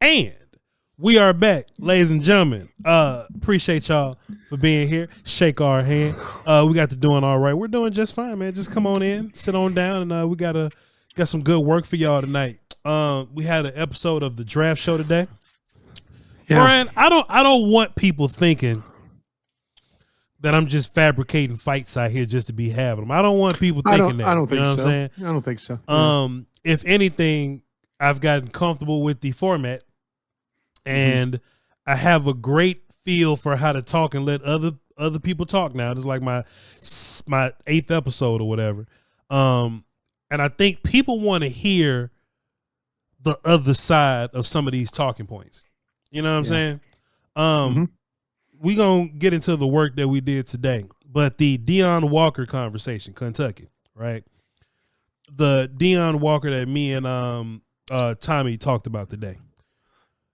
And we are back, ladies and gentlemen. Appreciate y'all for being here. Shake our hand. We got the doing all right. We're doing just fine, man. Just come on in, sit on down, and we got some good work for y'all tonight. We had an episode of the draft show today. Yeah. Bryan, I don't want people thinking that I'm just fabricating fights out here just to be having them. I don't want people thinking that. I don't think so. What I'm saying? I don't think so. If anything, I've gotten comfortable with the format, and I have a great feel for how to talk and let other people talk now. It's like my 8th episode or whatever. And I think people want to hear the other side of some of these talking points. You know what I'm saying? We gonna get into the work that we did today, but the Deion Walker conversation, Kentucky, right? The Deion Walker that me and Tommy talked about today.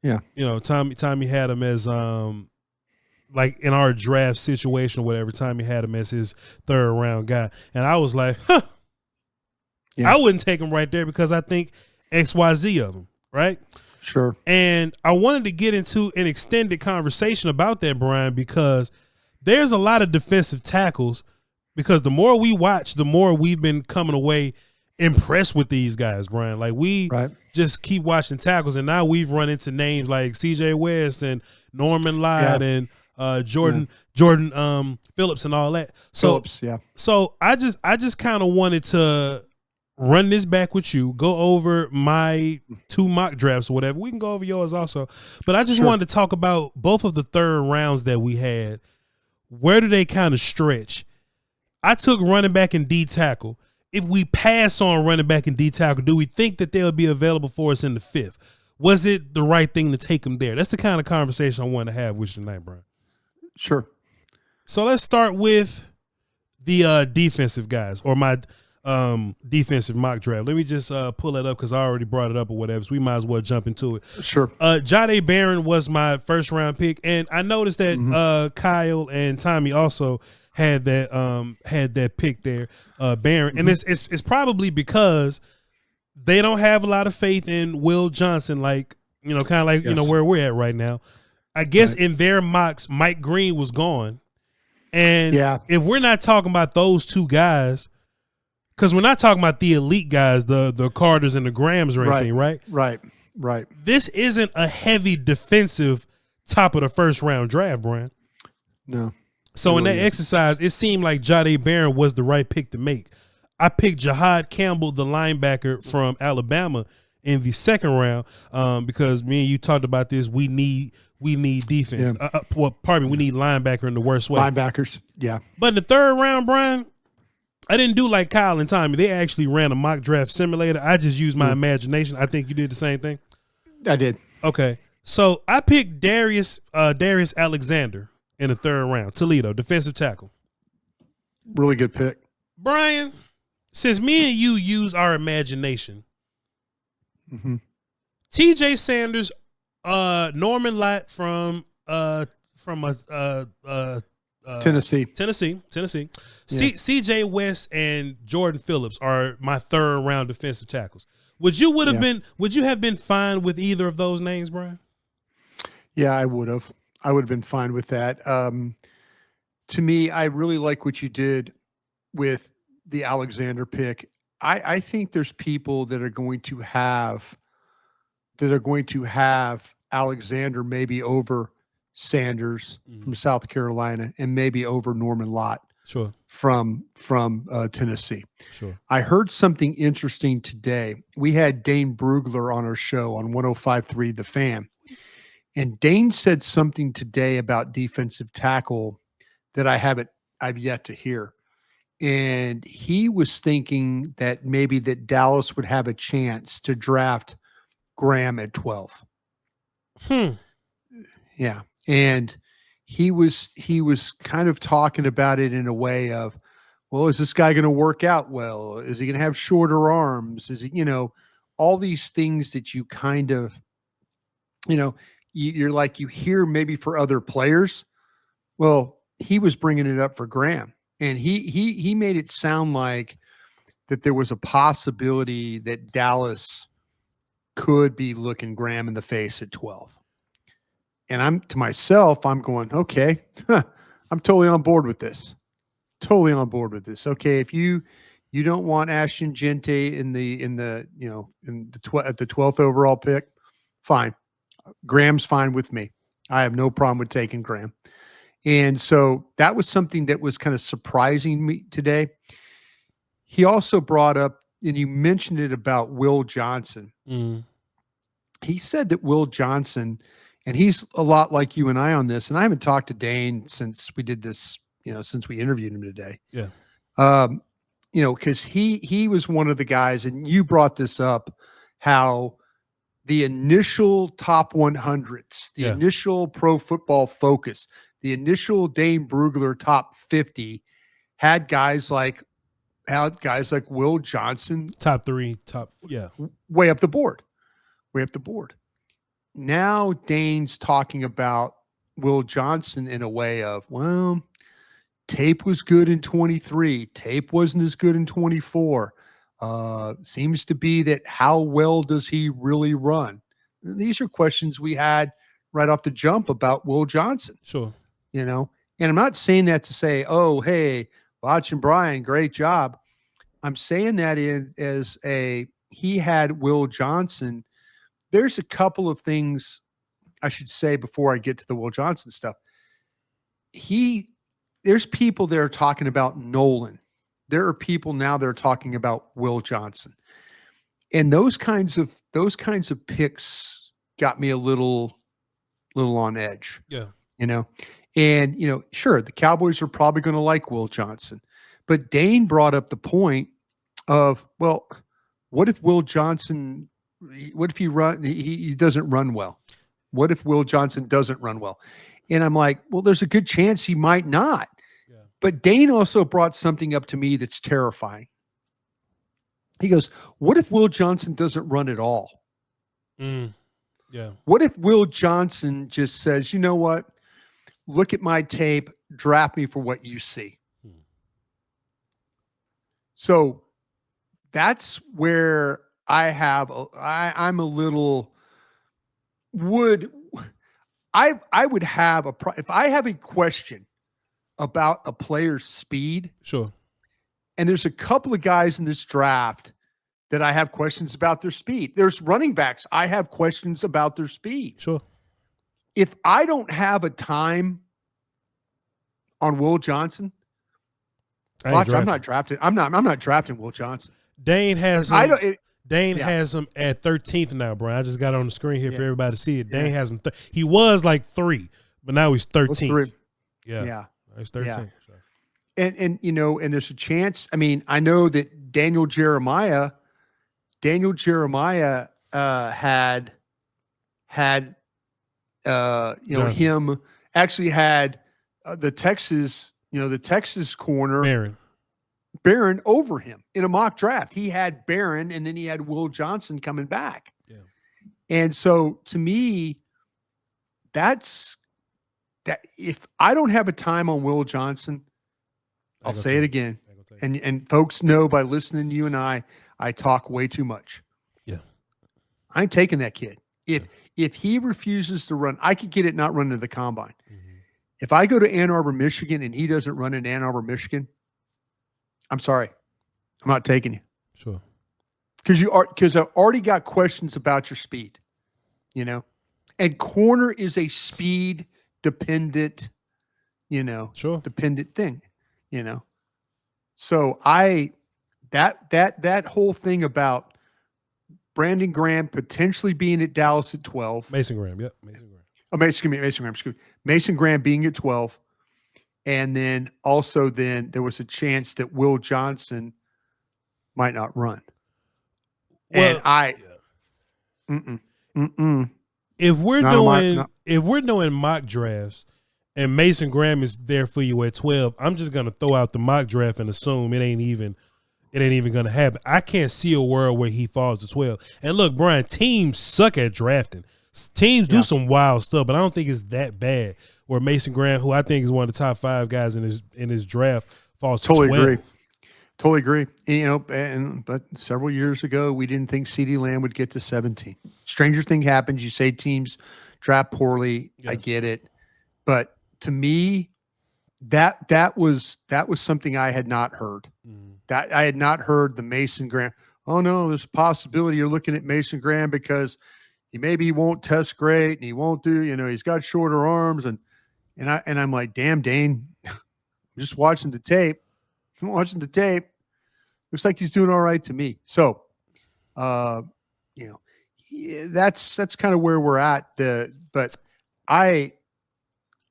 Yeah, you know, Tommy had him as like in our draft situation or whatever. Tommy had him as his 3rd round guy, and I was like, huh, I wouldn't take him right there because I think XYZ of him, right? Sure. And I wanted to get into an extended conversation about that, Bryan, because there's a lot of defensive tackles, because the more we watch, the more we've been coming away impressed with these guys, Bryan. Like we just keep watching tackles, and now we've run into names like CJ West and Norman Lott and Jordan Phillips and all that. So So I just kind of wanted to run this back with you, go over my 2 mock drafts or whatever. We can go over yours also. But I just wanted to talk about both of the 3rd rounds that we had. Where do they kind of stretch? I took running back and D tackle. If we pass on running back and D tackle, do we think that they'll be available for us in the 5th? Was it the right thing to take them there? That's the kind of conversation I want to have with you tonight, Bryan. Sure. So let's start with the defensive guys, or my defensive mock draft. Let me just pull that up because I already brought it up or whatever, so we might as well jump into it. Sure. Jahdae Barron was my 1st round pick, and I noticed that Kyle and Tommy also had that pick there, Barron, and it's probably because they don't have a lot of faith in Will Johnson, like, you know, kind of like you know where we're at right now. I guess in their mocks, Mike Green was gone, and if we're not talking about those 2 guys. Because we're not talking about the elite guys, the Carters and the Grahams or anything, right? Right. This isn't a heavy defensive top of the 1st round draft, Bryan. No. So in that exercise, it seemed like Jahdae Barron was the right pick to make. I picked Jahad Campbell, the linebacker from Alabama, in the 2nd round because me and you talked about this. We need defense. We need linebacker in the worst way. Linebackers, yeah. But in the 3rd round, Bryan, I didn't do like Kyle and Tommy. They actually ran a mock draft simulator. I just used my imagination. I think you did the same thing. I did. Okay. So I picked Darius Alexander in the 3rd round. Toledo, defensive tackle. Really good pick. Bryan, since me and you use our imagination, TJ Sanders, Norman Lott from Tennessee. Yeah. CJ West and Jordan Phillips are my 3rd round defensive tackles. Would you have been fine with either of those names, Bryan? Yeah, I would have. I would have been fine with that. To me, I really like what you did with the Alexander pick. I think there's people that are going to have Alexander maybe over Sanders from South Carolina and maybe over Norman Lott from Tennessee. Sure. I heard something interesting today. We had Dane Brugler on our show on 105.3 The Fan. And Dane said something today about defensive tackle that I've yet to hear. And he was thinking that maybe that Dallas would have a chance to draft Graham at 12. Yeah. And he was kind of talking about it in a way of, well, is this guy going to work out well? Is he going to have shorter arms? Is he, all these things that you kind of, you're like, you hear maybe for other players. Well, he was bringing it up for Graham, and he made it sound like that there was a possibility that Dallas could be looking Graham in the face at 12. And I'm going, okay, I'm totally on board with this. Totally on board with this. Okay, if you don't want Ashton Gente at the 12th overall pick, fine. Graham's fine with me. I have no problem with taking Graham. And so that was something that was kind of surprising me today. He also brought up, and you mentioned it about Will Johnson. Mm. He said that Will Johnson, and he's a lot like you and I on this, and I haven't talked to Dane since we did this, since we interviewed him today. Yeah. Because he was one of the guys, and you brought this up, how the initial top 100s, the initial Pro Football Focus, the initial Dane Brugler top 50 had guys like Will Johnson, top 3, way up the board. Now Dane's talking about Will Johnson in a way of, well, tape was good in 23. Tape wasn't as good in 24. Seems to be that how well does he really run? These are questions we had right off the jump about Will Johnson. Sure. And I'm not saying that to say, oh, hey, Voch and Bryan, great job. I'm saying that he had Will Johnson. There's a couple of things I should say before I get to the Will Johnson stuff. There's people that are talking about Nolan. There are people now that are talking about Will Johnson. And those kinds of picks got me a little on edge. Yeah. And sure, the Cowboys are probably going to like Will Johnson. But Dane brought up the point of, well, what if Will Johnson, what if he doesn't run well? What if Will Johnson doesn't run well? And I'm like, well, there's a good chance he might not. Yeah. But Dane also brought something up to me that's terrifying. He goes, what if Will Johnson doesn't run at all? Yeah. What if Will Johnson just says, you know what? Look at my tape, draft me for what you see. So that's where I'm a little I would have if I have a question about a player's speed. Sure. And there's a couple of guys in this draft that I have questions about their speed. There's running backs. I have questions about their speed. Sure. If I don't have a time on Will Johnson, I'm not drafting. I'm not drafting Will Johnson. Dane has him. Has him at 13th now, Brian. I just got it on the screen here for everybody to see it. Dane has him. He was like 3, but now he's 13th. Yeah. He's 13th. Yeah. And there's a chance. I mean, I know that Daniel Jeremiah had him actually had the Texas corner Barron over him in a mock draft. He had Barron, and then he had Will Johnson coming back. Yeah. And so to me, that if I don't have a time on Will Johnson, I'll say it again. And folks know by listening to you and I talk way too much. Yeah. I ain't taking that kid. If he refuses to run, I could get it not running to the combine. Mm-hmm. If I go to Ann Arbor, Michigan, and he doesn't run in Ann Arbor, Michigan, I'm sorry. I'm not taking you. Sure. Because I've already got questions about your speed, and corner is a speed dependent, dependent thing, So that whole thing about Brandon Graham potentially being at Dallas at 12. Mason Graham. Yep. Mason Graham. Oh, Mason Graham being at 12. And then also there was a chance that Will Johnson might not run. Well, if we're doing mock drafts and Mason Graham is there for you at 12, I'm just gonna throw out the mock draft and assume it ain't even gonna happen. I can't see a world where he falls to 12. And look, Brian, teams suck at drafting. Teams do some wild stuff, but I don't think it's that bad. Where Mason Graham, who I think is one of the top 5 guys in his draft, falls to 12. Agree. Totally agree. But several years ago, we didn't think CeeDee Lamb would get to 17. Stranger thing happens. You say teams draft poorly. Yeah. I get it. But to me, that was something I had not heard. That I had not heard the Mason Graham. Oh no, there's a possibility you're looking at Mason Graham because he won't test great and he won't do, he's got shorter arms and I'm like, damn, Dane, I'm just watching the tape. I'm watching the tape. Looks like he's doing all right to me. So, that's kind of where we're at. But I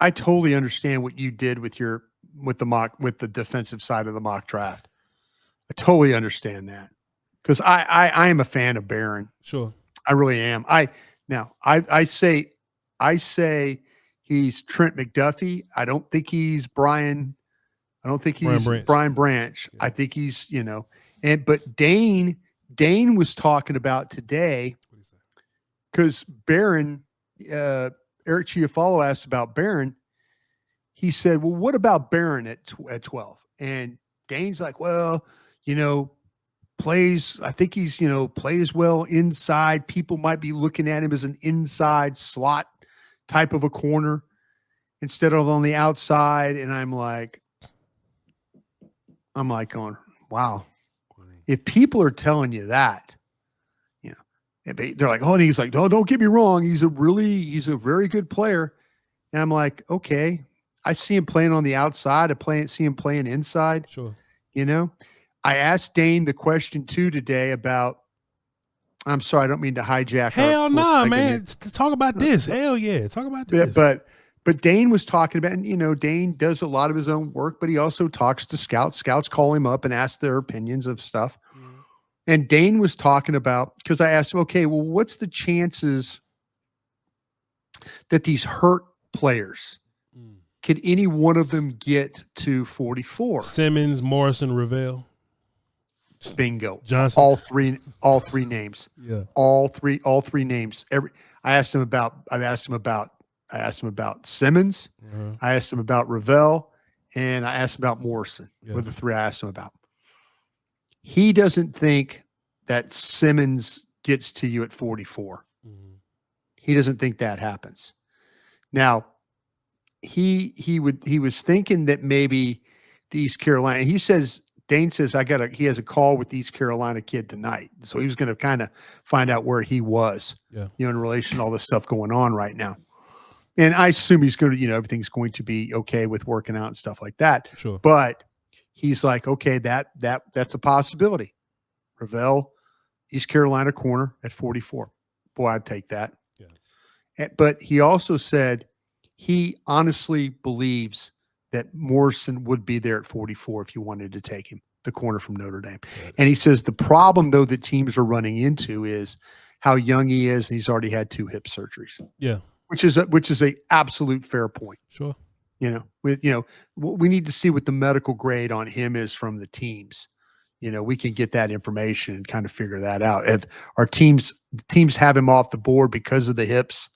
totally understand what you did with the defensive side of the mock draft. I totally understand that because I am a fan of Barron. Sure, I really am. I say he's Trent McDuffie. I don't think he's Brian. I don't think he's Brian Branch. Yeah. I think he's, but Dane was talking about today because Barron, Eric Chiafalo asked about Barron. He said, well, what about Barron at 12? And Dane's like, well, plays well inside. People might be looking at him as an inside slot type of a corner instead of on the outside. And I'm like going, wow. If people are telling you that, they're like, oh, and he's like, no, don't get me wrong. He's a very good player. And I'm like, okay, I see him playing on the outside. See him playing inside. Sure. I asked Dane the question too today about, I'm sorry, I don't mean to hijack. Hell no, man. Talk about this. Hell yeah. Talk about this. But Dane was talking about, and Dane does a lot of his own work, but he also talks to scouts. Scouts call him up and ask their opinions of stuff. Mm-hmm. And Dane was talking about, because I asked him, okay, well, what's the chances that these hurt players, could any one of them get to 44? Simmons, Morrison, Ravel. Bingo. Johnson. All three names. Yeah. All three names. I asked him about Simmons. Mm-hmm. I asked him about Ravel, and I asked him about Morrison. Yeah. Were the three I asked him about. He doesn't think that Simmons gets to you at 44. Mm-hmm. He doesn't think that happens. Now, he was thinking that maybe the East Carolina. Dane says he has a call with the East Carolina kid tonight, so he was going to kind of find out where he was, in relation to all this stuff going on right now. And I assume he's going to, everything's going to be okay with working out and stuff like that. Sure. But he's like, okay, that's a possibility. Ravel, East Carolina corner at 44. Boy, I'd take that. Yeah. But he also said he honestly believes that Morrison would be there at 44 if you wanted to take him, the corner from Notre Dame. Right. And he says the problem, though, that teams are running into is how young he is, and he's already had 2 hip surgeries. Yeah. Which is a absolute fair point. Sure. We need to see what the medical grade on him is from the teams. We can get that information and kind of figure that out. If our teams have him off the board because of the hips,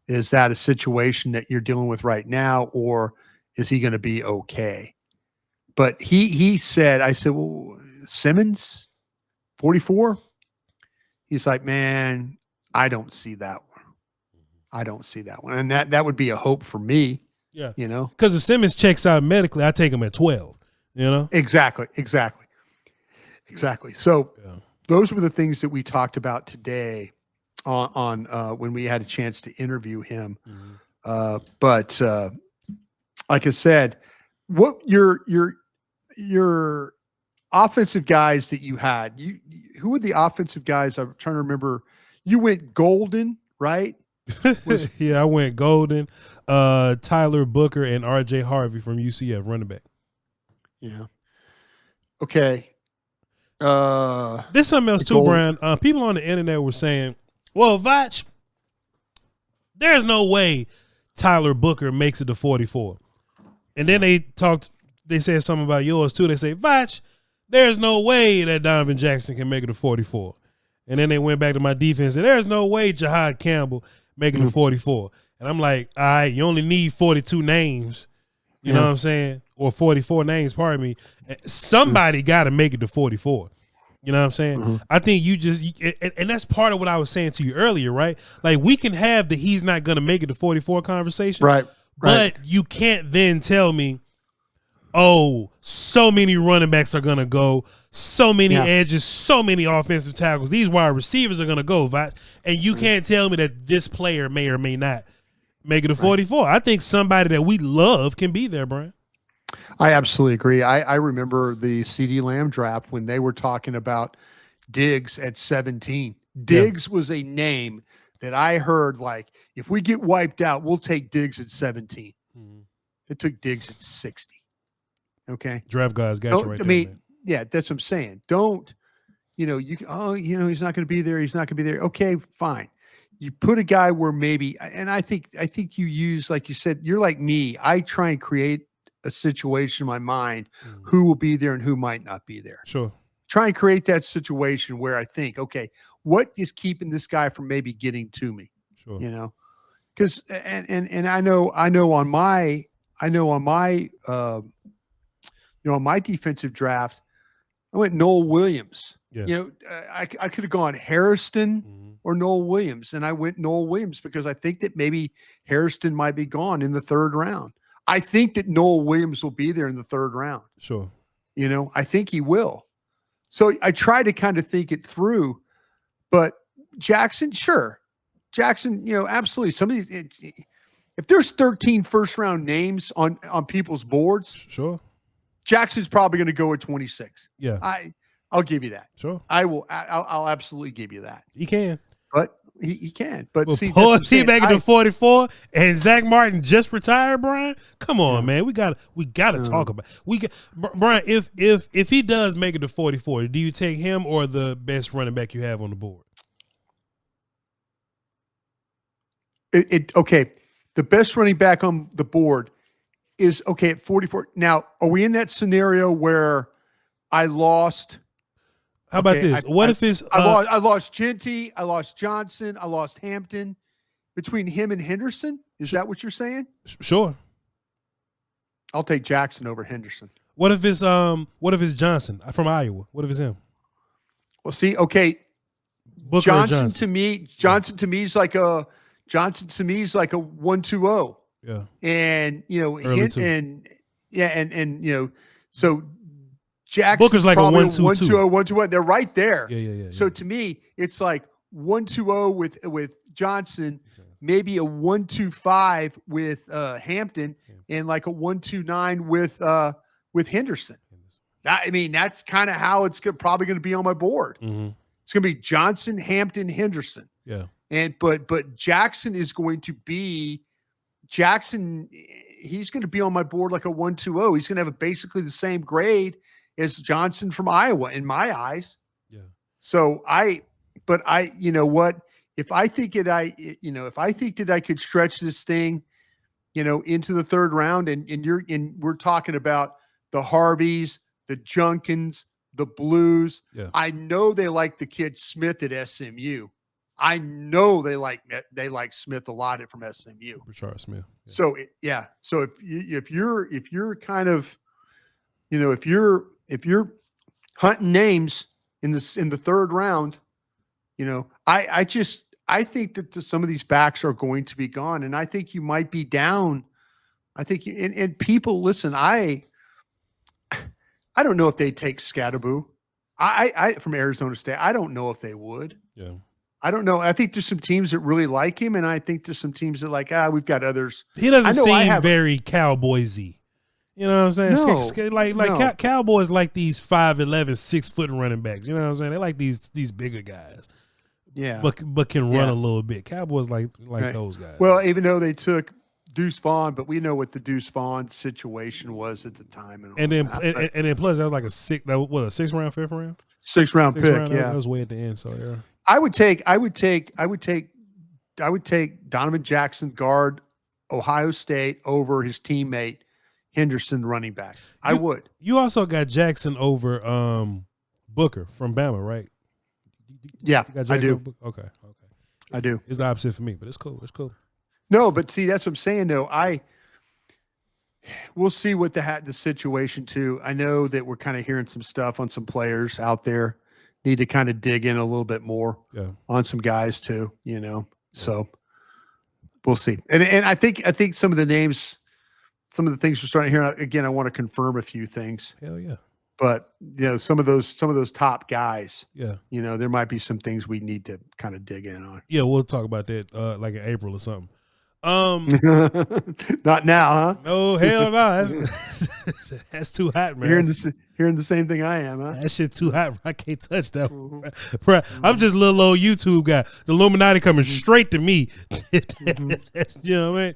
is that a situation that you're dealing with right now, or is he going to be okay? But he said, I said, well, Simmons, 44? He's like, man, I don't see that one. I don't see that one. And that would be a hope for me. Yeah. Because if Simmons checks out medically, I take him at 12, Exactly. So those were the things that we talked about today on when we had a chance to interview him. Mm-hmm. But like I said, what your offensive guys that you had, who were the offensive guys? I'm trying to remember. You went Golden, right? Yeah, I went Golden, Tyler Booker, and RJ Harvey from UCF, running back. Yeah. Okay. There's something else too, Brian. People on the internet were saying, well, Voch, there's no way Tyler Booker makes it to 44. And then they said something about yours too. They say, Voch, there's no way that Donovan Jackson can make it to 44. And then they went back to my defense and there's no way Jahad Campbell making it to 44. And I'm like, all right, you only need 42 names You know what I'm saying? Or 44 names, pardon me. Somebody got to make it to 44. You know what I'm saying? Mm-hmm. I think you just, and that's part of what I was saying to you earlier, right? Like, we can have the he's not going to make it to 44 conversation. Right. But you can't then tell me, oh, so many running backs are going to go, so many edges, so many offensive tackles. These wide receivers are going to go, and you can't tell me that this player may or may not make it to 44. I think somebody that we love can be there, Bryan. I absolutely agree. I remember the CeeDee Lamb draft when they were talking about Diggs at 17. Diggs was a name that I heard, like, if we get wiped out, we'll take Diggs at 17. Mm-hmm. It took Diggs at 60. Okay. Draft guys got you right there. I mean, man. Yeah, that's what I'm saying. Don't, he's not going to be there. He's not going to be there. Okay, fine. You put a guy where maybe, and I think you use, like you said, you're like me. I try and create a situation in my mind, who will be there and who might not be there. Sure. Try and create that situation where I think, okay, what is keeping this guy from maybe getting to me? Sure. Because and I know on my on my defensive draft, I went Noel Williams. Yeah. I could have gone Hairston or Noel Williams, and I went Noel Williams because I think that maybe Hairston might be gone in the third round. I think that Noel Williams will be there in the third round. Sure. I think he will. So I try to kind of think it through, but Jackson, sure. Jackson, absolutely. If there's 13 first round names on people's boards, sure. Jackson's probably going to go at 26. Yeah. I'll give you that. Sure. I'll absolutely give you that. He can. But he can. But well, see, he make it to 44 and Zach Martin just retired, Bryan. Come on, man. We got to talk about Bryan, if he does make it to 44, do you take him or the best running back you have on the board? Okay. The best running back on the board is okay at 44. Now, are we in that scenario where I lost? How about this? If it's I lost Genty, I lost Johnson, I lost Hampton between him and Henderson? Is that what you're saying? Sure. I'll take Jackson over Henderson. What if it's Johnson from Iowa? What if it's him? Well, see, okay. Booker Johnson to me is like a 1-2-0. Yeah. And so Jackson Booker's like a 1-2-2. 1-2-0. They're right there. Yeah. So to me, it's like 1-2-0 with Johnson, maybe a 1-2-5 with Hampton, and like a 1-2-9 with Henderson. That's kind of how it's probably going to be on my board. Mm-hmm. It's going to be Johnson, Hampton, Henderson. Yeah. But Jackson is going to be he's going to be on my board like a 1-2-0. He's going to have basically the same grade as Johnson from Iowa in my eyes. Yeah. So you know what? If I think that I could stretch this thing, into the third round and we're talking about the Harveys, the Junkins, the Blues. Yeah. I know they like the kid Smith at SMU. I know they like Smith a lot from SMU. Richard Smith. Yeah. So if you're kind of, if you're hunting names in the third round, I think that some of these backs are going to be gone, and I think you might be down. I think and people listen. I don't know if they take Scatterbo. I from Arizona State. I don't know if they would. Yeah. I don't know. I think there's some teams that really like him, and I think there's some teams that we've got others. He doesn't seem very Cowboysy. You know what I'm saying? No. Cowboys like these 5'11", 6-foot running backs. You know what I'm saying? They like these bigger guys. Yeah. But can run a little bit. Cowboys like right. those guys. Well, even though they took Deuce Vaughn, but we know what the Deuce Vaughn situation was at the time. And then plus that was like a 6th round, 5th round? 6th round pick. Round, yeah. That was way at the end. So yeah. I would take Donovan Jackson, guard, Ohio State, over his teammate Henderson, running back. I would. You also got Jackson over Booker from Bama, right? Yeah, I do. Okay. I do. It's the opposite for me, but it's cool. It's cool. No, but see, that's what I'm saying, though. we'll see what the situation too. I know that we're kind of hearing some stuff on some players out there. Need to kind of dig in a little bit more on some guys too, So we'll see. And I think some of the names, some of the things we're starting to hear again. I want to confirm a few things. Hell yeah. But some of those top guys, yeah, there might be some things we need to kind of dig in on. Yeah, we'll talk about that like in April or something. Not now, huh? No, hell no. That's too hot, man. Hearing the same thing I am, huh? That shit too hot. I can't touch that one. Bro, I'm just a little old YouTube guy. The Illuminati coming straight to me. You know what I mean?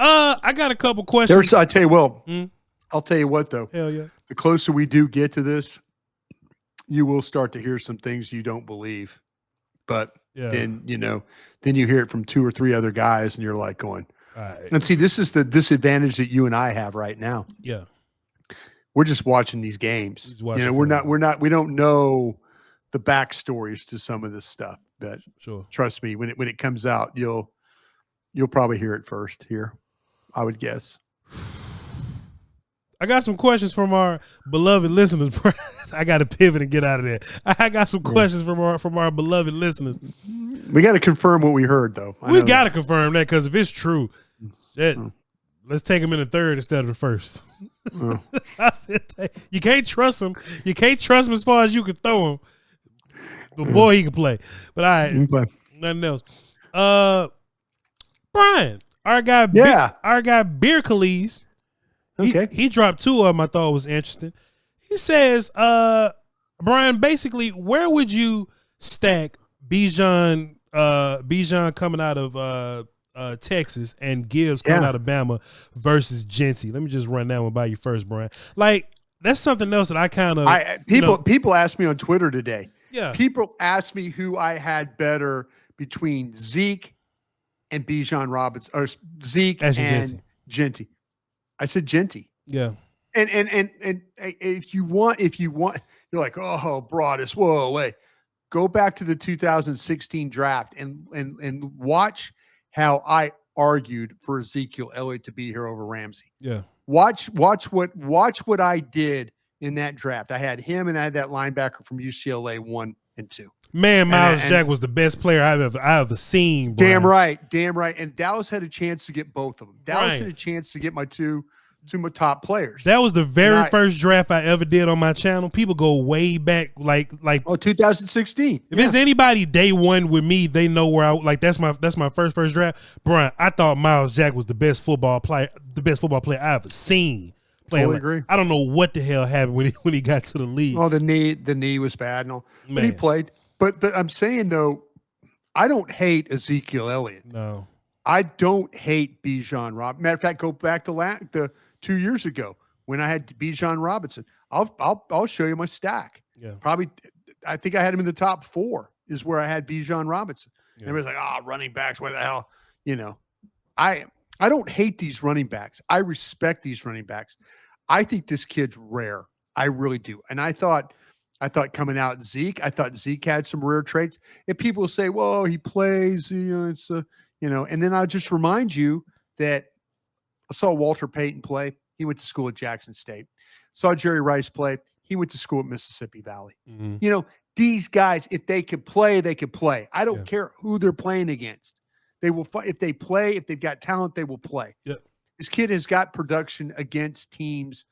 I got a couple questions. I tell you, I'll tell you what though. Hell yeah. The closer we do get to this, you will start to hear some things you don't believe. But then you hear it from 2 or 3 other guys, and you're like going, right. And see, this is the disadvantage that you and I have right now. Yeah, we're just watching these games. We don't know the backstories to some of this stuff. But trust me, when it comes out, you'll probably hear it first here, I would guess. I got some questions from our beloved listeners. I got to pivot and get out of there. I got some questions from our beloved listeners. We got to confirm what we heard, though. We got to confirm that, because if it's true, let's take them in the third instead of the first. I said, you can't trust him. You can't trust him as far as you can throw him. But boy, he can play. But all right, nothing else. Brian, our guy Beer Khalees. Okay. He dropped 2 of them I thought was interesting. He says, Brian, basically, where would you stack Bijan coming out of Texas and Gibbs coming out of Bama versus Genty? Let me just run that one by you first, Brian. Like, that's something else that I kind of people asked me on Twitter today. Yeah. People asked me who I had better between Zeke and Bijan Robinson, or Zeke and Genty. I said Genty. Yeah. And if you want, you're like, oh, Broaddus, whoa, wait. Go back to the 2016 draft and watch how I argued for Ezekiel Elliott to be here over Ramsey. Yeah. Watch what I did in that draft. I had him, and I had that linebacker from UCLA 1 and 2. Man, Miles Jack was the best player I've ever seen. Brian. Damn right. And Dallas had a chance to get both of them. Dallas had a chance to get my two my top players. That was the very first draft I ever did on my channel. People go way back, like 2016. If it's anybody day one with me, they know where that's my first draft. Brian, I thought Miles Jack was the best football player I ever seen. Totally agree. I don't know what the hell happened when he got to the league. Oh, the knee was bad and all. But he played. But I'm saying though, I don't hate Ezekiel Elliott. No. I don't hate Bijan Robinson. Matter of fact, go back to the 2 years ago when I had Bijan Robinson. I'll show you my stack. Yeah. Probably, I think I had him in the top 4 is where I had Bijan Robinson. Yeah. Everybody's like, running backs, what the hell? I don't hate these running backs. I respect these running backs. I think this kid's rare. I really do. And I thought coming out Zeke, I thought Zeke had some rare traits. If people say, well, he plays, it's and then I'll just remind you that I saw Walter Payton play. He went to school at Jackson State. Saw Jerry Rice play. He went to school at Mississippi Valley. Mm-hmm. These guys, if they could play, they could play. I don't care who they're playing against. They will fight. If they play, if they've got talent, they will play. Yep. This kid has got production against teams,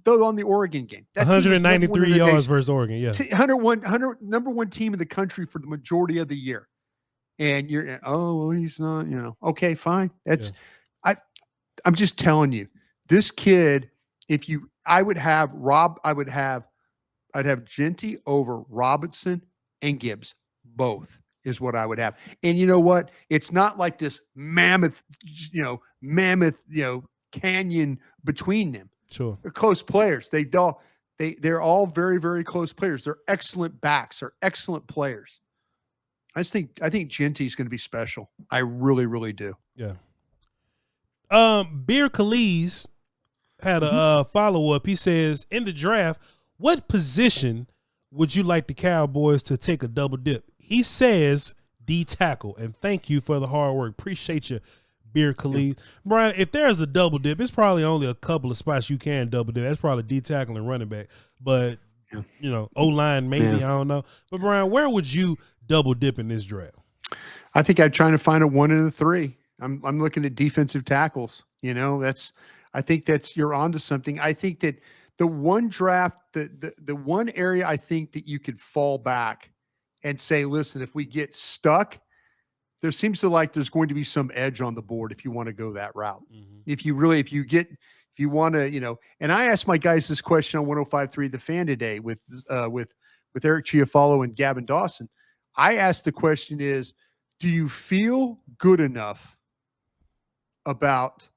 though on the Oregon game. 193 yards versus Oregon, yeah. 101, number 1 team in the country for the majority of the year. And you're, he's not, okay, fine. I'm just telling you, this kid, I'd have Genty over Robinson and Gibbs. Both is what I would have. And you know what? It's not like this mammoth canyon between them. Sure. They're close players. They're all very, very close players. They're excellent backs. They're excellent players. I think Genty's going to be special. I really, really do. Yeah. Beer Khalees had a follow-up. He says, in the draft, what position would you like the Cowboys to take a double dip? He says D tackle, and thank you for the hard work. Appreciate you, Beer Khalid. Brian, if there's a double dip, it's probably only a couple of spots you can double dip. That's probably D tackle and running back. But, O-line maybe, I don't know. But, Brian, where would you double dip in this draft? I think I'm trying to find a 1 of the 3. I'm looking at defensive tackles. I think that's you're onto something. I think that the one draft, the one area I think that you could fall back and say, listen, if we get stuck, there seems to there's going to be some edge on the board if you want to go that route. Mm-hmm. If you want to, and I asked my guys this question on 105.3 The Fan today with Eric Chiafalo and Gavin Dawson. I asked the question is, do you feel good enough about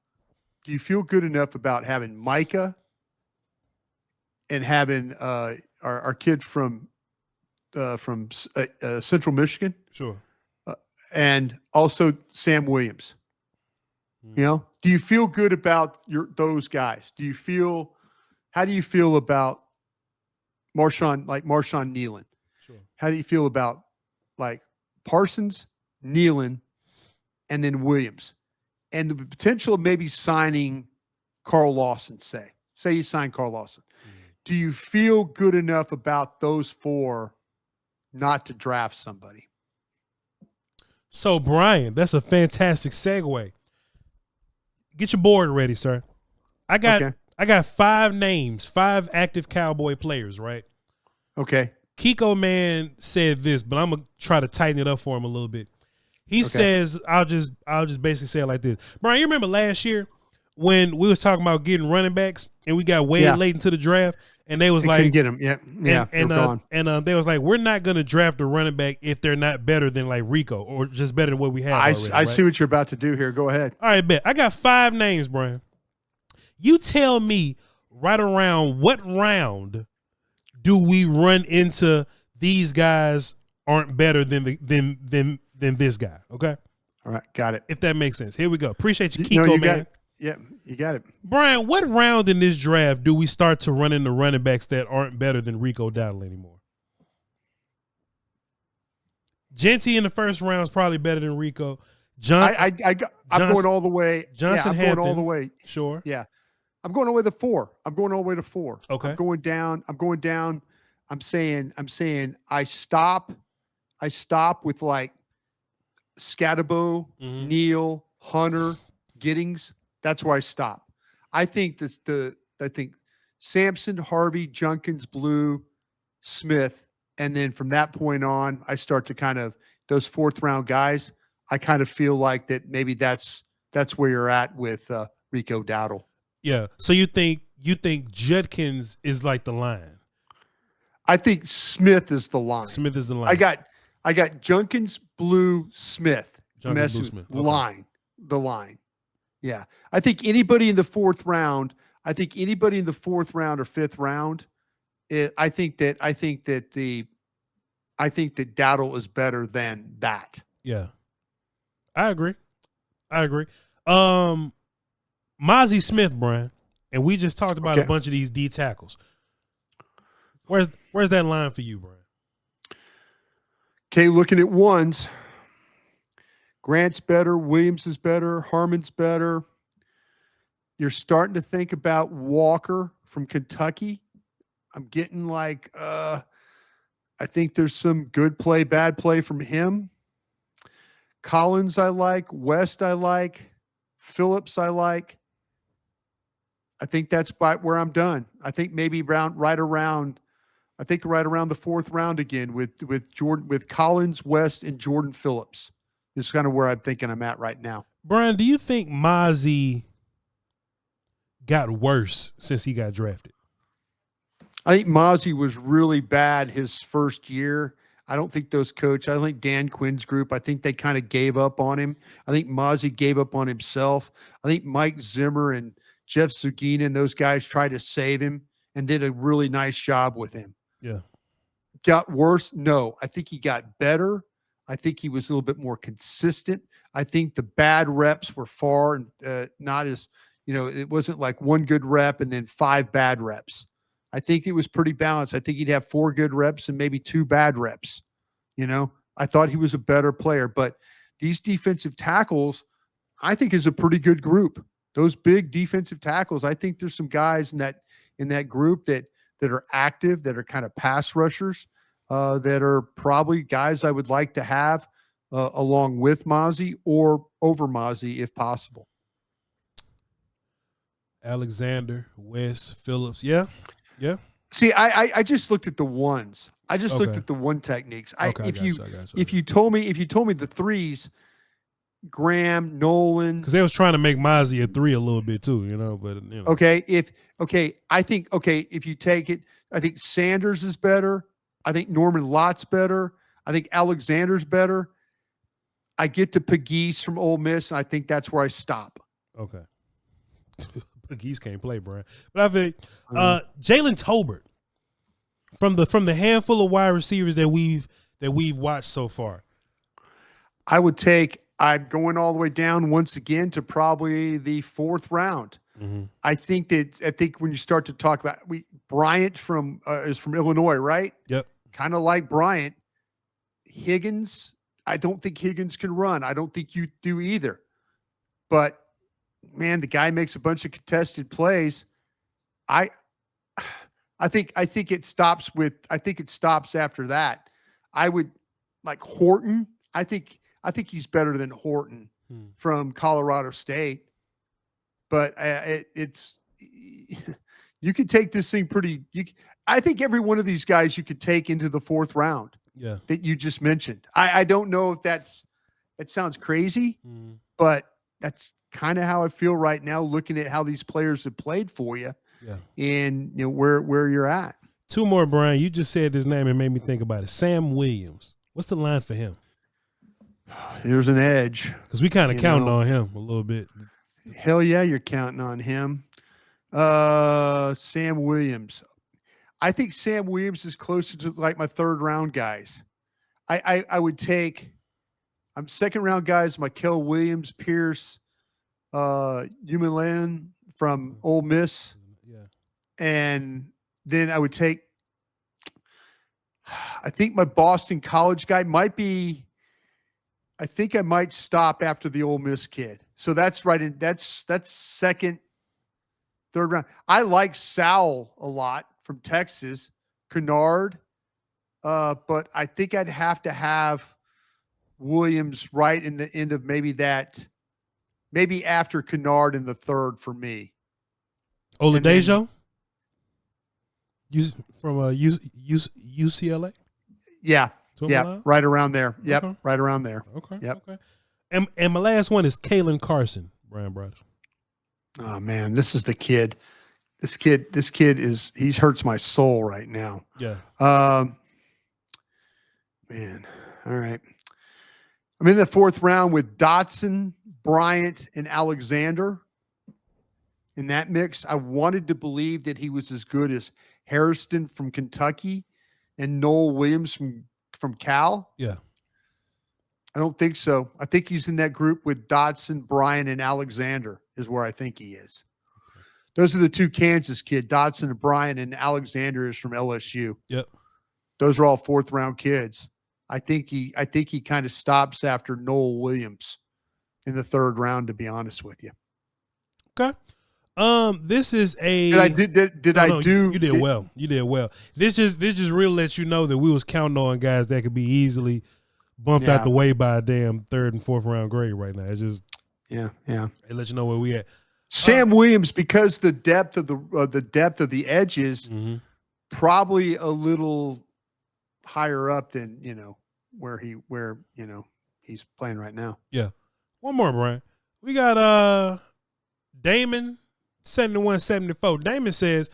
having Micah and having our kid from Central Michigan? Sure. And also Sam Williams. Do you feel good about those guys? How do you feel about Marshawn Nealon? Sure. How do you feel about Parsons, Nealon, and then Williams? And the potential of maybe signing Carl Lawson, say you sign Carl Lawson. Do you feel good enough about those 4 not to draft somebody? So, Brian, that's a fantastic segue. Get your board ready, sir. I got 5 names, 5 active Cowboy players, right? Okay. Kiko Man said this, but I'm gonna try to tighten it up for him a little bit. He says, I'll just basically say it like this. Brian, you remember last year when we was talking about getting running backs and we got way late into the draft and they was couldn't get them. And they was like, we're not going to draft a running back if they're not better than Rico or just better than what we have already. I see what you're about to do here. Go ahead. All right, bet. I got 5 names, Brian. You tell me right around what round do we run into these guys aren't better than this guy, okay? All right, got it. If that makes sense. Here we go. Appreciate you, Kiko, man. You got it. Brian, what round in this draft do we start to run into running backs that aren't better than Rico Dowdle anymore? Genty in the first round is probably better than Rico. I'm going all the way. Johnson I'm going all the way. Sure. Yeah. I'm going all the way to 4. I'm going all the way to 4. Okay. I'm going down. I'm saying I stop with Scatabo, Neal, Hunter, Giddings. That's where I stop. I think Sampson, Harvey, Junkins, Blue, Smith, and then from that point on, I start to kind of those 4th round guys. I kind of feel like that maybe that's where you're at with Rico Dowdle. Yeah. So you think Judkins is like the line? I think Smith is the line. Smith is the line. I got Junkins, Blue, Smith. Junkins, Blue, Smith. Okay. The line. Yeah. I think anybody in the 4th round, or 5th round, I think that Dowdle is better than that. Yeah. I agree. Mozzie Smith, Brian, and we just talked about a bunch of these D tackles. Where's that line for you, Brian? Okay, looking at ones. Grant's better, Williams is better, Harmon's better. You're starting to think about Walker from Kentucky. I'm getting I think there's some good play, bad play from him. Collins I like, West I like, Phillips I like. I think that's where I'm done. I think maybe right around the 4th round again with Collins, West, and Jordan Phillips. This is kind of where I'm thinking I'm at right now. Brian, do you think Mozzie got worse since he got drafted? I think Mozzie was really bad his first year. I don't think I think Dan Quinn's group, I think they kind of gave up on him. I think Mozzie gave up on himself. I think Mike Zimmer and Jeff Zugina and those guys tried to save him and did a really nice job with him. Yeah. Got worse? No. I think he got better. I think he was a little bit more consistent. I think the bad reps were far not as, it wasn't like 1 good rep and then 5 bad reps. I think it was pretty balanced. I think he'd have 4 good reps and maybe 2 bad reps. I thought he was a better player, but these defensive tackles I think is a pretty good group. Those big defensive tackles, I think there's some guys in that group that are active, that are kind of pass rushers, that are probably guys I would like to have along with Mozzie or over Mozzie if possible. Alexander, West, Phillips. Yeah. See, I just looked at the ones. I just looked at the one techniques. If you told me the threes, Graham, Nolan, because they was trying to make Mozzie a 3 a little bit too, but Okay, I think if you take it, I think Sanders is better. I think Norman Lott's better. I think Alexander's better. I get to Pegues from Ole Miss, and I think that's where I stop. Okay. Pegues can't play, Brian. But I think Jalen Tolbert from the handful of wide receivers that we've watched so far. I'm going all the way down once again to probably the 4th round. Mm-hmm. I think when you start to talk about Bryant is from Illinois, right? Yep. Kind of like Bryant. Higgins, I don't think Higgins can run. I don't think you do either. But man, the guy makes a bunch of contested plays. I think it stops after that. I would like Horton. I think he's better than Horton from Colorado State. But it's you could take this thing I think every one of these guys you could take into the 4th round. Yeah. That you just mentioned. I don't know if it sounds crazy, but that's kind of how I feel right now looking at how these players have played for you. Yeah. And where you're at. 2 more, Brian. You just said his name and made me think about it. Sam Williams. What's the line for him? There's an edge. Because we kind of counting on him a little bit. Hell yeah, you're counting on him. Sam Williams. I think Sam Williams is closer to like my 3rd round guys. I would take 2nd round guys, Michael Williams, Pierce, Umalan from Ole Miss. Yeah. And then I would take, I think my Boston College guy might be, I think I might stop after the Ole Miss kid. So that's right. That's 2nd, 3rd round. I like Sowell a lot from Texas, Kennard. But I think I'd have to have Williams right in the end of maybe after Kennard in the 3rd for me. Oladejo? From UCLA? Yeah. Yeah, right around there. Yep, okay. Right around there. Okay. Yep. Okay. And my last one is Kalen Carson, Bryan Broaddus. Oh man, this is the kid. This kid he hurts my soul right now. Yeah. Man. All right. I'm in the 4th round with Dotson, Bryant, and Alexander. In that mix, I wanted to believe that he was as good as Harrison from Kentucky and Noel Williams from Cal. Yeah. I don't think so. I think he's in that group with Dotson, Bryan, and Alexander is where I think he is. Okay. Those are the 2 Kansas kid, Dotson and Bryan, and Alexander is from LSU. Yep. Those are all 4th round kids. I think he kind of stops after Noel Williams in the 3rd round, to be honest with you. Okay. This is a. You did well. You did well. This just really lets you know that we was counting on guys that could be easily bumped out the way by a damn 3rd and 4th round grade right now. It's just yeah. It lets you know where we at. Sam Williams, because the depth of the edges, probably a little higher up than where he's playing right now. Yeah. One more, Brian. We got Damon 7174. Damon says,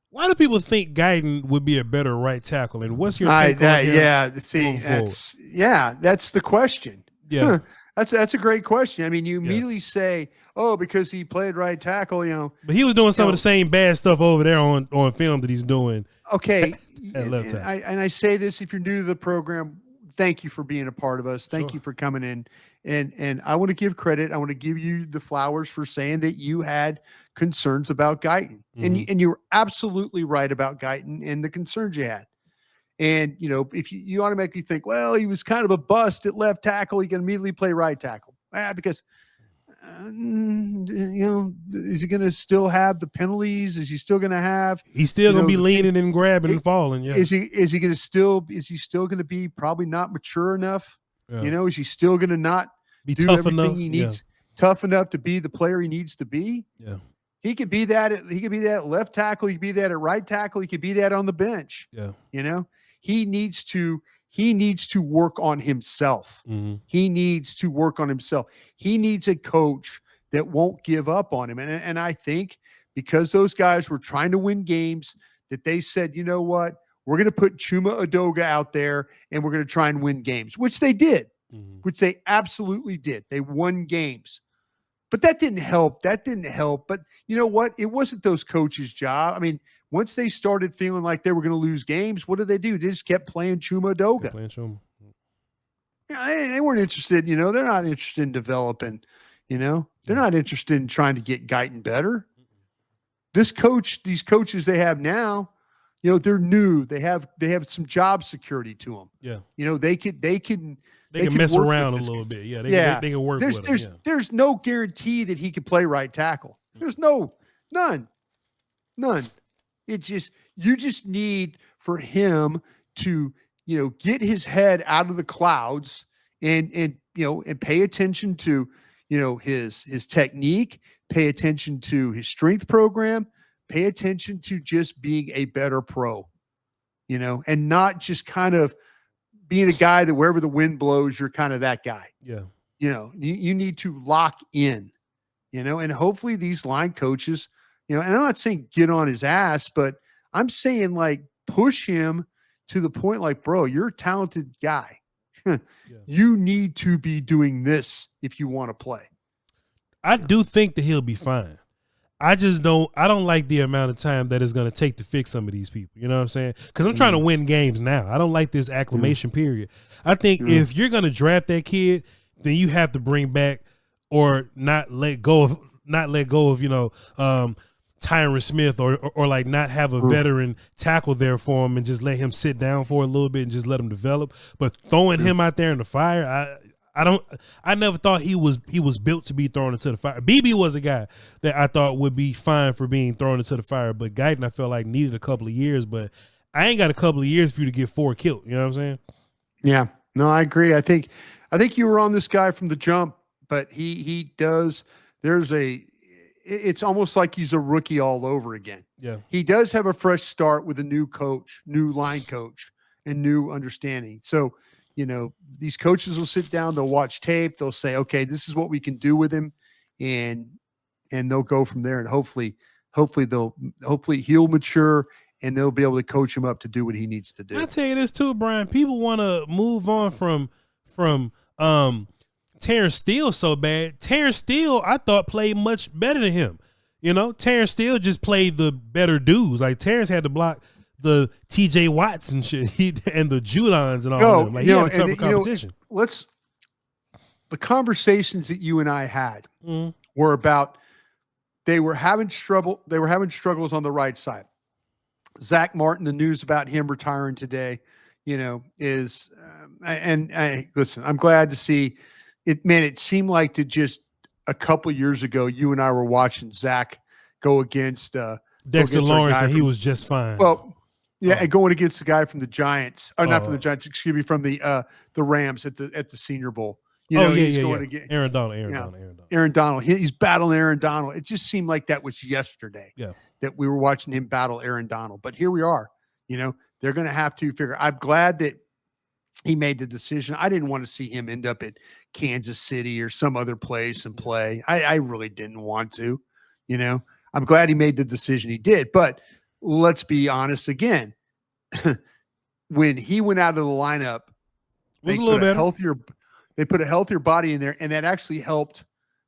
why do people think Guyton would be a better right tackle? And what's your take on him? That's the question. Yeah. That's a great question. I mean, you immediately say, oh, because he played right tackle, But he was doing some of the same bad stuff over there on film that he's doing. Okay. at left tackle. And I say this, if you're new to the program, thank you for being a part of us. Thank you for coming in. And I want to give credit. I want to give you the flowers for saying that you had concerns about Guyton. And you're absolutely right about Guyton and the concerns you had. And, if you automatically think, well, he was kind of a bust at left tackle, he can immediately play right tackle. Because is he going to still have the penalties? Is he still going to have? He's still going to be leaning and grabbing and falling. Yeah. Is he going to still? Is he still going to be probably not mature enough? Yeah. Is he still going to not be do tough everything enough? he needs? Tough enough to be the player he needs to be? Yeah. He could be that. He could be that at left tackle. He could be that at right tackle. He could be that on the bench. Yeah. He needs to work on himself. Mm-hmm. He needs to work on himself. He needs a coach that won't give up on him. And I think because those guys were trying to win games, that they said, you know what, we're going to put Chuma Edoga out there and we're going to try and win games, which they did, which they absolutely did. They won games. But that didn't help. But you know what? It wasn't those coaches' job. I mean, once they started feeling like they were going to lose games, what did they do? They just kept playing Chuma Edoga. They weren't interested. They're not interested in developing. They're not interested in trying to get Guyton better. These coaches they have now, they're new. They have some job security to them. Yeah. They can mess around a little bit. Yeah. They can work with him. Yeah. There's no guarantee that he could play right tackle. There's none. It's just, you just need for him to, get his head out of the clouds and pay attention to, his technique, pay attention to his strength program, pay attention to just being a better pro, and not just kind of being a guy that wherever the wind blows, you're kind of that guy. Yeah. You need to lock in, and hopefully these line coaches, and I'm not saying get on his ass, but I'm saying like push him to the point like, bro, you're a talented guy. You need to be doing this if you want to play. I do think that he'll be fine. I don't like the amount of time that it's going to take to fix some of these people. You know what I'm saying? Because I'm trying to win games now. I don't like this acclimation period. I think if you're going to draft that kid, then you have to bring back or not let go of, Tyron Smith or like not have a veteran tackle there for him and just let him sit down for a little bit and just let him develop. But throwing him out there in the fire, I never thought he was built to be thrown into the fire. BB was a guy that I thought would be fine for being thrown into the fire, but Guyton I felt like needed a couple of years, but I ain't got a couple of years for you to get 4 killed. You know what I'm saying? Yeah. No, I agree. I think you were on this guy from the jump, but he does. It's almost like he's a rookie all over again. Yeah. He does have a fresh start with a new coach, new line coach, and new understanding. So, these coaches will sit down, they'll watch tape, they'll say, okay, this is what we can do with him. And they'll go from there. And hopefully he'll mature and they'll be able to coach him up to do what he needs to do. I tell you this too, Brian, people want to move on from Terrence Steele so bad. Terrence Steele, I thought, played much better than him. Terrence Steele just played the better dudes. Like Terrence had to block the TJ Watts and shit, and the Judons and all of them. Like he had a tougher competition. The conversations that you and I had were about they were having struggles on the right side. Zach Martin, the news about him retiring today, is listen, I'm glad to see it. Man, it seemed like just a couple of years ago, you and I were watching Zach go against Dexter Lawrence, and he was just fine. Well, yeah, and going against the guy from the Giants, or not from the Giants, excuse me, from the Rams at the Senior Bowl. He's going to get Aaron Donald. Aaron Donald. He's battling Aaron Donald. It just seemed like that was yesterday. Yeah, that we were watching him battle Aaron Donald. But here we are. They're going to have to figure. I'm glad that he made the decision. I didn't want to see him end up at Kansas City or some other place and play. I really didn't want to. I'm glad he made the decision he did. But let's be honest again. When he went out of the lineup, it was a little better. They put a healthier body in there, and that actually helped.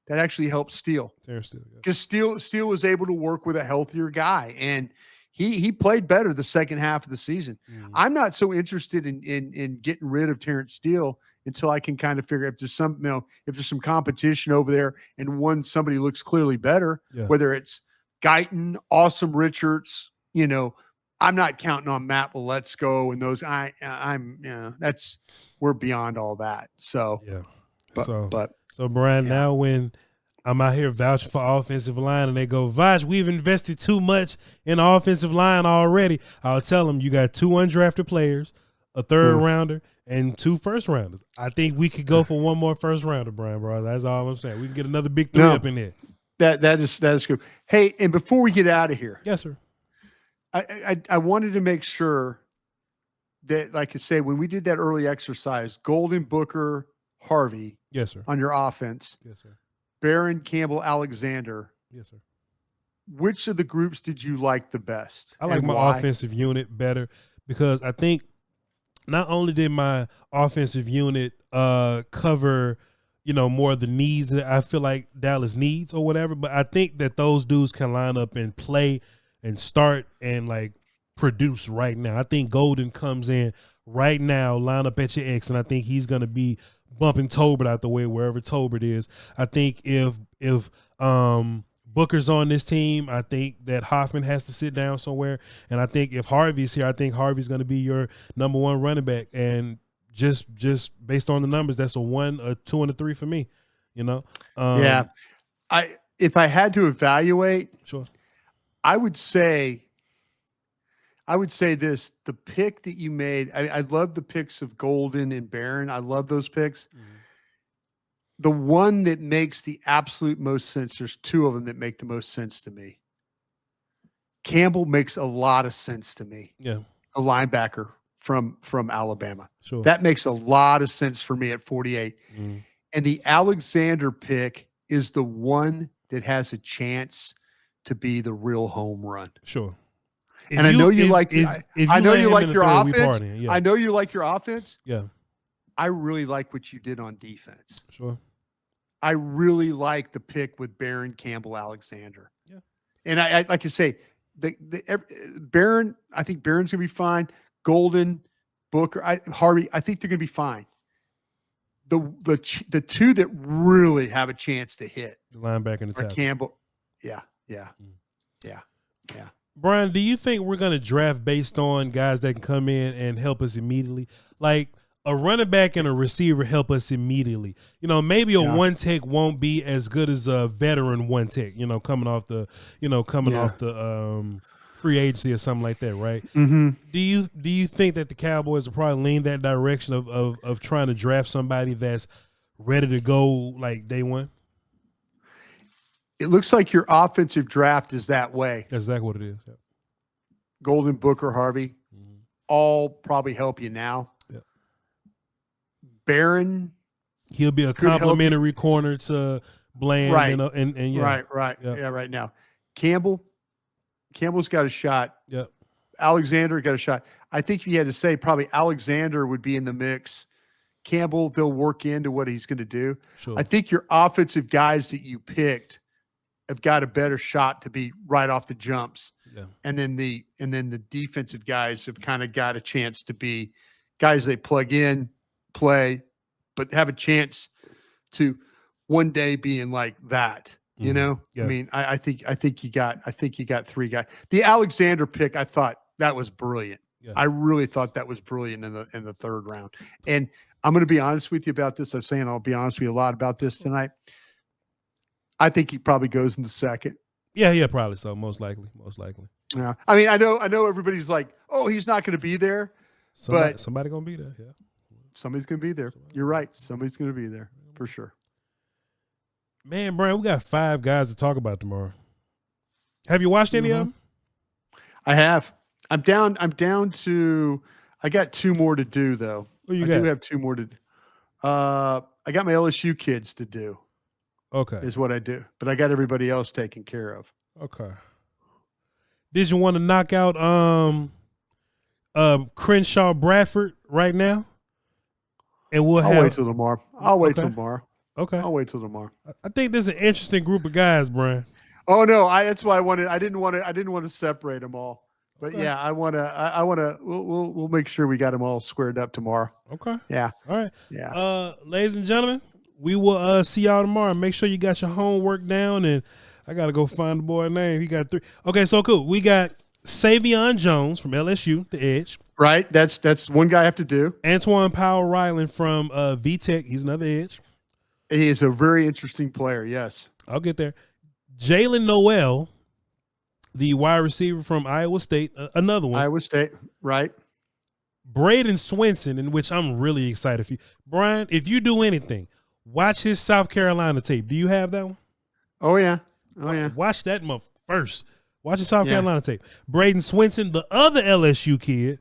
That actually helped Steele. Because Steele was able to work with a healthier guy, and he played better the second half of the season. I'm not so interested in getting rid of Terrence Steele until I can kind of figure if there's some competition over there and somebody looks clearly better, whether it's Guyton, Awesome Richards, I'm not counting on Matt Let's-Go and those. We're beyond all that. So yeah. But so Brian, now when I'm out here vouching for offensive line, and they go, Voch, we've invested too much in the offensive line already. I'll tell them, you got 2 undrafted players, a third rounder, and 2 first rounders. I think we could go for 1 more first rounder, Bryan Broaddus. That's all I'm saying. We can get another big 3 up in there. That is good. Hey, and before we get out of here, yes, sir. I wanted to make sure that, like I say, when we did that early exercise, Golden, Booker, Harvey, yes, sir, on your offense, yes, sir, Barron, Campbell, Alexander, yes, sir. Which of the groups did you like the best? I like my offensive unit better because I think not only did my offensive unit cover, more of the needs that I feel like Dallas needs or whatever, but I think that those dudes can line up and play and start and like produce right now. I think Golden comes in right now, line up at your X, and I think he's going to be bumping Tolbert out the way wherever Tolbert is. I think if Booker's on this team, I think that Hoffman has to sit down somewhere. And I think if Harvey's here, I think Harvey's going to be your number 1 running back. And just based on the numbers, that's a 1, a 2, and a 3 for me. Yeah. If I had to evaluate, sure, I would say this: the pick that you made. I love the picks of Golden and Barron. I love those picks. Mm-hmm. The one that makes the absolute most sense, there's 2 of them that make the most sense to me. Campbell makes a lot of sense to me. Yeah. A linebacker from Alabama. Sure. That makes a lot of sense for me at 48. Mm. And the Alexander pick is the one that has a chance to be the real home run. Sure. I know you like your offense. Yeah. I know you like your offense. Yeah. I really like what you did on defense. Sure. I really like the pick with Barron, Campbell, Alexander. Yeah. And I like I say, Barron, I think Barron's going to be fine. Golden, Booker, Harvey, I think they're going to be fine. The 2 that really have a chance to hit, the linebacker and the tackle. Campbell. Yeah. Bryan, do you think we're going to draft based on guys that can come in and help us immediately? Like a running back and a receiver help us immediately. Maybe a 1-tech won't be as good as a veteran 1-tech, coming off the free agency or something like that, right? Mm-hmm. Do you think that the Cowboys will probably lean that direction of trying to draft somebody that's ready to go like day one? It looks like your offensive draft is that way. That's exactly what it is. Yeah. Golden, Booker, Harvey, all probably help you now. Yeah. Barron, he'll be a complimentary corner to Bland, right? And yeah. Right. Yeah, right now. Campbell's got a shot. Yeah. Alexander got a shot. I think if you had to say, probably Alexander would be in the mix. Campbell, they'll work into what he's going to do. Sure. I think your offensive guys that you picked have got a better shot to be right off the jumps. Yeah. And then the defensive guys have kind of got a chance to be guys they plug in, play, but have a chance to one day being like that. You know? Yeah. I mean, I think you got 3 guys. The Alexander pick, I thought that was brilliant. Yeah. I really thought that was brilliant in the 3rd round. And I'm going to be honest with you about this. I'm saying I'll be honest with you a lot about this tonight. I think he probably goes in the 2nd. Yeah, probably so. Most likely. Yeah. I mean, I know everybody's like, oh, he's not going to be there. Somebody going to be there. Yeah. Somebody's going to be there. You're right. Somebody's going to be there for sure. Man, Bryan, we got 5 guys to talk about tomorrow. Have you watched any of them? I have. I'm down to. I got 2 more to do though. What you I got? do have 2 more to do. I got my LSU kids to do. Okay. Is what I do. But I got everybody else taken care of. Okay. Did you want to knock out Crenshaw Bradford right now? And I'll wait till tomorrow. I'll wait till tomorrow. I think this is an interesting group of guys, Bryan. Oh no, that's why I didn't want to separate them all. But okay. Yeah, I want to. We'll make sure we got them all squared up tomorrow. Okay. Yeah. All right. Yeah. Ladies and gentlemen, we will see y'all tomorrow. Make sure you got your homework down, and I gotta go find the boy's name. He got 3. Okay, so cool. We got Savion Jones from LSU, the edge. Right. That's one guy I have to do. Antoine Powell Ryland from VTech. He's another edge. He is a very interesting player. Yes. I'll get there. Jalen Noel, the wide receiver from Iowa State, another one. Iowa State, right? Braden Swinson, in which I'm really excited for you. Brian, if you do anything, watch his South Carolina tape. Do you have that one? Oh, yeah. Oh, yeah. Watch that first. Watch the South Carolina tape. Braden Swinson, the other LSU kid.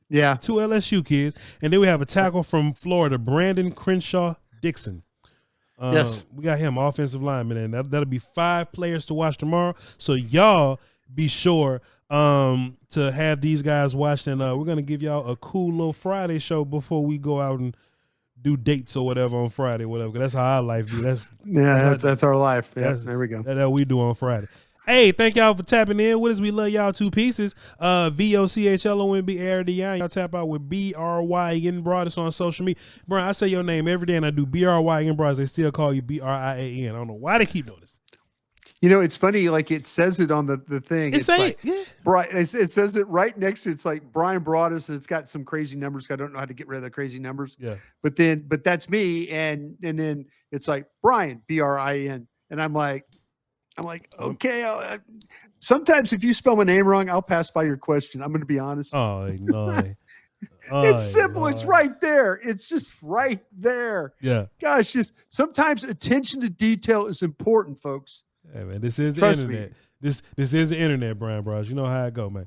Yeah. 2 LSU kids. And then we have a tackle from Florida, Brandon Crenshaw Dixon. Yes. We got him, offensive lineman, and that'll be 5 players to watch tomorrow. So y'all be sure to have these guys watched, and we're going to give y'all a cool little Friday show before we go out and do dates or whatever on Friday, whatever. That's how our life be. That's our life. Yeah, there we go. That's how we do on Friday. Hey, thank y'all for tapping in with us. We love y'all 2 pieces. VOCHLONBARDI. Y'all tap out with BRYN Broaddus on social media. Brian, I say your name every day and I do BRYN Broaddus. They still call you BRIAN. I don't know why they keep doing this. You know, it's funny, like it says it on the thing. It says it right next to it's like Bryan Broaddus, and it's got some crazy numbers. I don't know how to get rid of the crazy numbers. Yeah. But that's me, and then it's like Brian, BRIN. And I'm like, okay. Sometimes if you spell my name wrong, I'll pass by your question. I'm going to be honest. Oh, no. It's simple. It's right there. It's just right there. Yeah. Gosh, just sometimes attention to detail is important, folks. Hey, man, this is the Trust internet. me. This is the internet, Bryan Broaddus. You know how it go, man.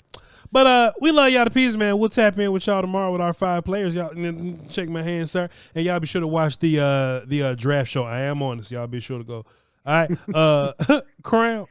But we love y'all to pieces, man. We'll tap in with y'all tomorrow with our 5 players. Y'all, and then check my hand, sir. And y'all be sure to watch the draft show. I am on this. Y'all be sure to go. All right. Crown.